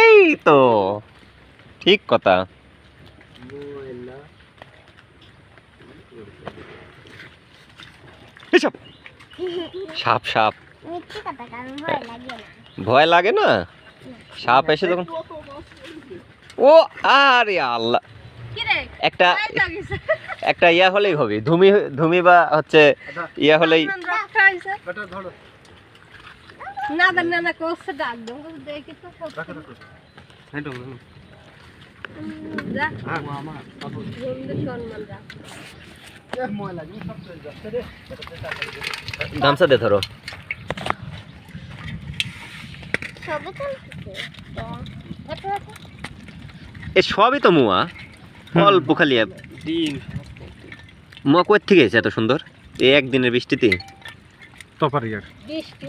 এই তো ঠিক কথা। এসব সাপ সাপ মিথ্যে কথা, কারণ ভয় লাগে না। সাপ এসে তখন ও আরে আল্লাহ, একটা একটা ইয়া হলেই হবে, ধুমি ধুমি বা হচ্ছে ইয়া হলেই। না না না কোসে ডাক দো দেখি তো যা আমার সম্মান যা গামছা দে ধরো। সবে চলছে এ সবই তো মুয়া, অল্প খালি মুয়া কোথা থেকে এসে এত সুন্দর এই একদিনের বৃষ্টিতে? তপারিয়ার বৃষ্টি